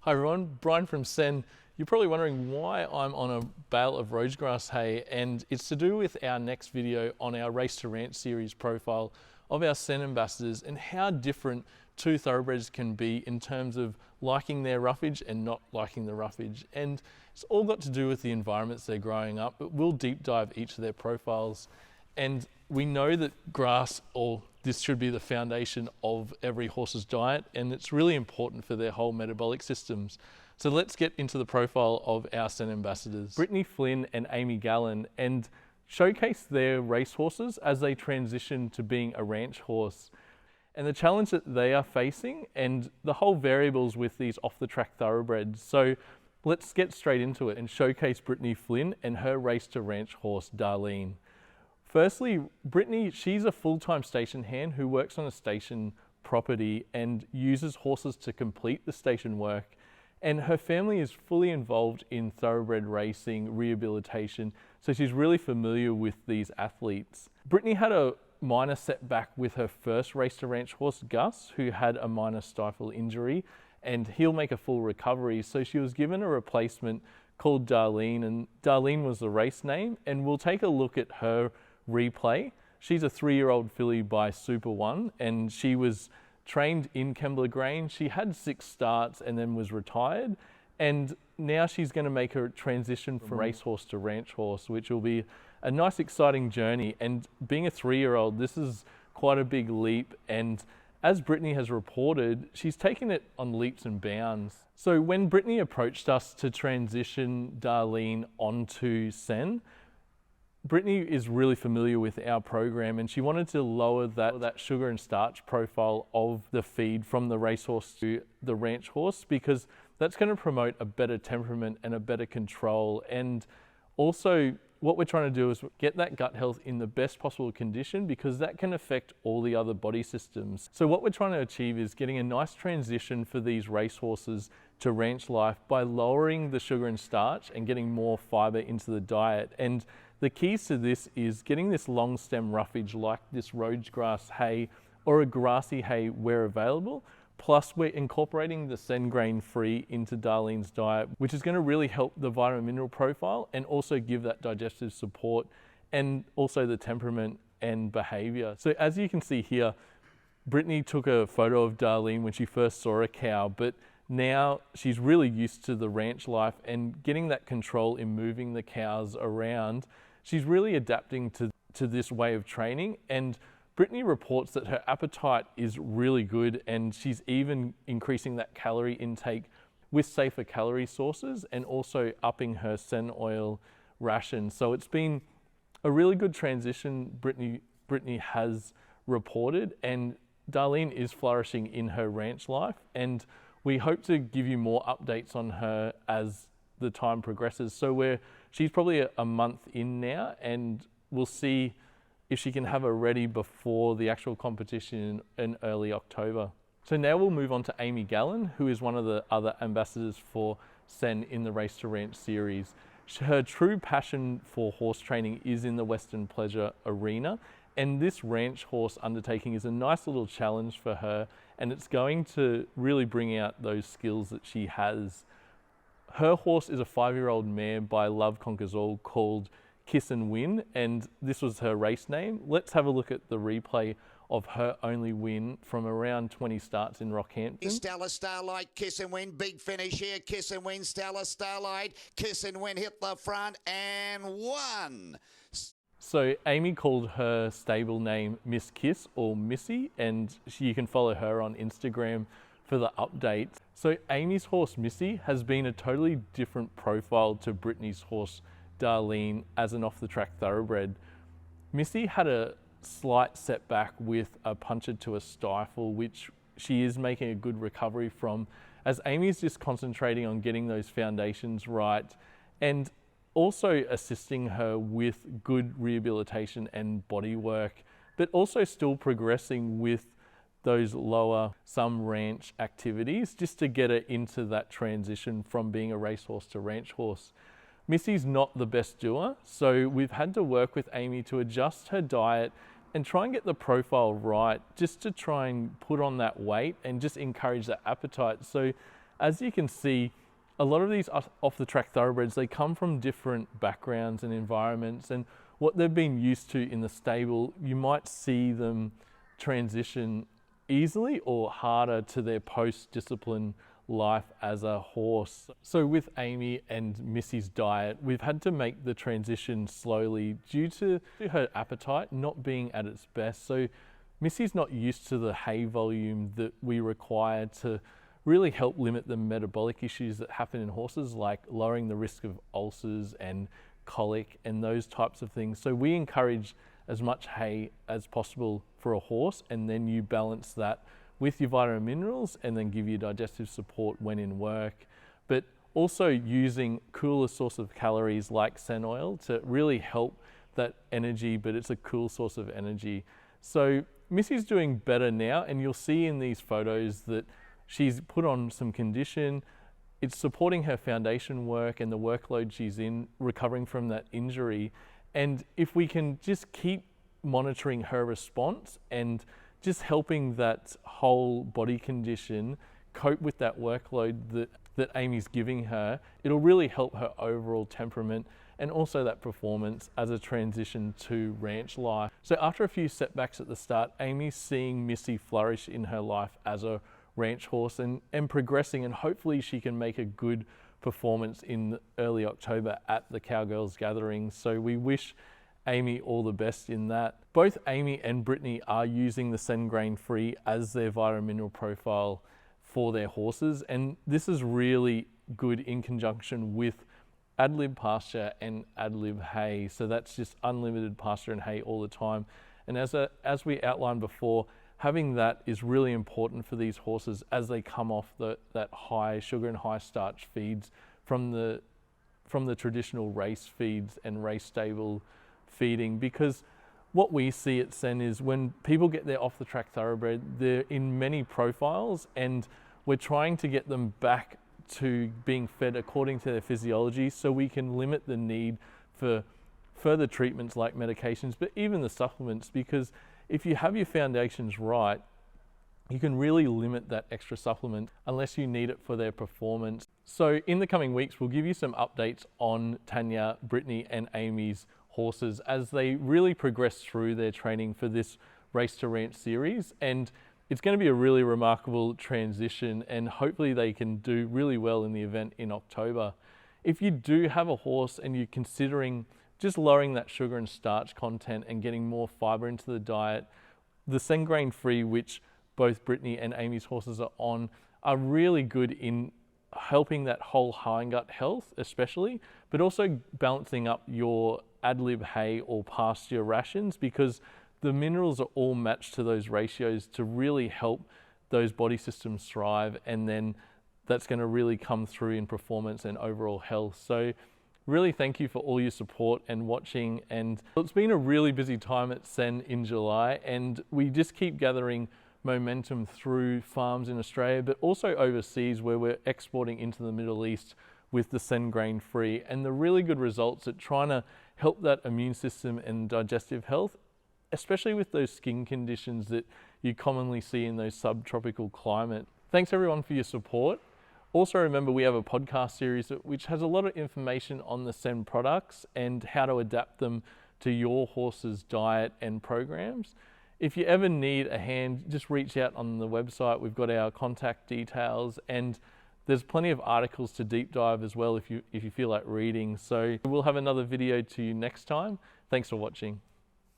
Hi everyone, Brian from Sen. You're probably wondering why I'm on a bale of rosegrass hay, and it's to do with our next video on our Race to Ranch series profile of our Sen ambassadors and how different two thoroughbreds can be in terms of liking their roughage and not liking the roughage. And it's all got to do with the environments they're growing up, but we'll deep dive each of their profiles. And we know that grass, or this should be the foundation of every horse's diet, and it's really important for their whole metabolic systems. So let's get into the profile of our Sen ambassadors, Brittany Flinn and Amy Gallon, and showcase their racehorses as they transition to being a ranch horse and the challenge that they are facing and the whole variables with these off-the-track thoroughbreds. So let's get straight into it and showcase Brittany Flinn and her race to ranch horse, Darlene. Firstly, Brittany, she's a full-time station hand who works on a station property and uses horses to complete the station work. And her family is fully involved in thoroughbred racing, rehabilitation, so she's really familiar with these athletes. Brittany had a minor setback with her first race to ranch horse, Gus, who had a minor stifle injury, and he'll make a full recovery. So she was given a replacement called Darlene, and Darlene was the race name, and we'll take a look at her replay. She's a 3-year-old filly by Super One, and she was trained in Kembla Grange. She had 6 starts and then was retired, and now she's going to make her transition from racehorse to ranch horse, which will be a nice exciting journey. And being a 3-year-old, this is quite a big leap, and as Brittany has reported, she's taken it on leaps and bounds. So when Brittany approached us to transition Darlene onto Sen, Brittany is really familiar with our program, and she wanted to lower that sugar and starch profile of the feed from the racehorse to the ranch horse, because that's going to promote a better temperament and a better control. And also what we're trying to do is get that gut health in the best possible condition, because that can affect all the other body systems. So what we're trying to achieve is getting a nice transition for these racehorses to ranch life by lowering the sugar and starch and getting more fiber into the diet. And the keys to this is getting this long stem roughage like this rosegrass hay or a grassy hay where available. Plus we're incorporating the Sen grain free into Darlene's diet, which is going to really help the vitamin mineral profile and also give that digestive support and also the temperament and behavior. So as you can see here, Brittany took a photo of Darlene when she first saw a cow, but now she's really used to the ranch life and getting that control in moving the cows around. She's really adapting to this way of training, and Brittany reports that her appetite is really good, and she's even increasing that calorie intake with safer calorie sources and also upping her Sen oil ration. So it's been a really good transition Brittany has reported, and Darlene is flourishing in her ranch life, and we hope to give you more updates on her as the time progresses. So she's probably a month in now, and we'll see if she can have her ready before the actual competition in early October. So now we'll move on to Amy Gallon, who is one of the other ambassadors for Sen in the Race to Ranch series. Her true passion for horse training is in the Western pleasure arena, and this ranch horse undertaking is a nice little challenge for her, and it's going to really bring out those skills that she has. Her horse is a 5-year-old mare by Love Conquers All called Kiss and Win, and this was her race name. Let's have a look at the replay of her only win from around 20 starts in Rockhampton. Stella Starlight, Kiss and Win, big finish here, Kiss and Win, Stella Starlight, Kiss and Win hit the front and won. So Amy called her stable name Miss Kiss or Missy, and you can follow her on Instagram for the updates. So Amy's horse Missy has been a totally different profile to Brittany's horse Darlene as an off-the-track thoroughbred. Missy had a slight setback with a puncture to a stifle, which she is making a good recovery from, as Amy's just concentrating on getting those foundations right and also assisting her with good rehabilitation and body work, but also still progressing with those lower some ranch activities just to get her into that transition from being a racehorse to ranch horse. Missy's not the best doer, so we've had to work with Amy to adjust her diet and try and get the profile right, just to try and put on that weight and just encourage that appetite. So as you can see, a lot of these off-the-track thoroughbreds, they come from different backgrounds and environments, and what they've been used to in the stable, you might see them transition easily or harder to their post-discipline life as a horse. So with Amy and Missy's diet, we've had to make the transition slowly due to her appetite not being at its best. So Missy's not used to the hay volume that we require to really help limit the metabolic issues that happen in horses, like lowering the risk of ulcers and colic and those types of things. So we encourage as much hay as possible for a horse, and then you balance that with your vitamin minerals and then give you digestive support when in work. But also using cooler source of calories like sen oil to really help that energy, but it's a cool source of energy. So Missy's doing better now, and you'll see in these photos that she's put on some condition. It's supporting her foundation work and the workload she's in, recovering from that injury. And if we can just keep monitoring her response and just helping that whole body condition cope with that workload that Amy's giving her, it'll really help her overall temperament and also that performance as a transition to ranch life. So after a few setbacks at the start, Amy's seeing Missy flourish in her life as a ranch horse and progressing, and hopefully she can make a good performance in early October at the Cowgirls Gathering. So we wish Amy all the best in that. Both Amy and Brittany are using the Sen Grain Free as their vitamin mineral profile for their horses, and this is really good in conjunction with ad-lib pasture and ad-lib hay. So that's just unlimited pasture and hay all the time. And as we outlined before, having that is really important for these horses as they come off that high sugar and high starch feeds from the traditional race feeds and race stable feeding. Because what we see at Sen is when people get their off the track thoroughbred, they're in many profiles, and we're trying to get them back to being fed according to their physiology so we can limit the need for further treatments like medications, but even the supplements, because if you have your foundations right, you can really limit that extra supplement unless you need it for their performance. So in the coming weeks, we'll give you some updates on Tanya, Brittany and Amy's horses as they really progress through their training for this Race to Ranch series. And it's going to be a really remarkable transition, and hopefully they can do really well in the event in October. If you do have a horse and you're considering just lowering that sugar and starch content and getting more fiber into the diet, the Sen Grain Free, which both Brittany and Amy's horses are on, are really good in helping that whole hindgut health especially, but also balancing up your ad-lib hay or pasture rations, because the minerals are all matched to those ratios to really help those body systems thrive, and then that's going to really come through in performance and overall health. So really thank you for all your support and watching. And it's been a really busy time at Sen in July, and we just keep gathering momentum through farms in Australia, but also overseas where we're exporting into the Middle East with the Sen Grain Free, and the really good results at trying to help that immune system and digestive health, especially with those skin conditions that you commonly see in those subtropical climate. Thanks everyone for your support. Also remember, we have a podcast series which has a lot of information on the Sen products and how to adapt them to your horse's diet and programs. If you ever need a hand, just reach out on the website. We've got our contact details, and there's plenty of articles to deep dive as well if you feel like reading. So we'll have another video to you next time. Thanks for watching.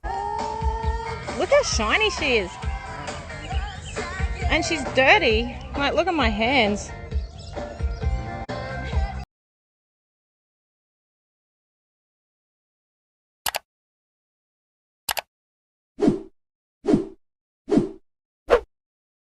Look how shiny she is. And she's dirty. Like, look at my hands.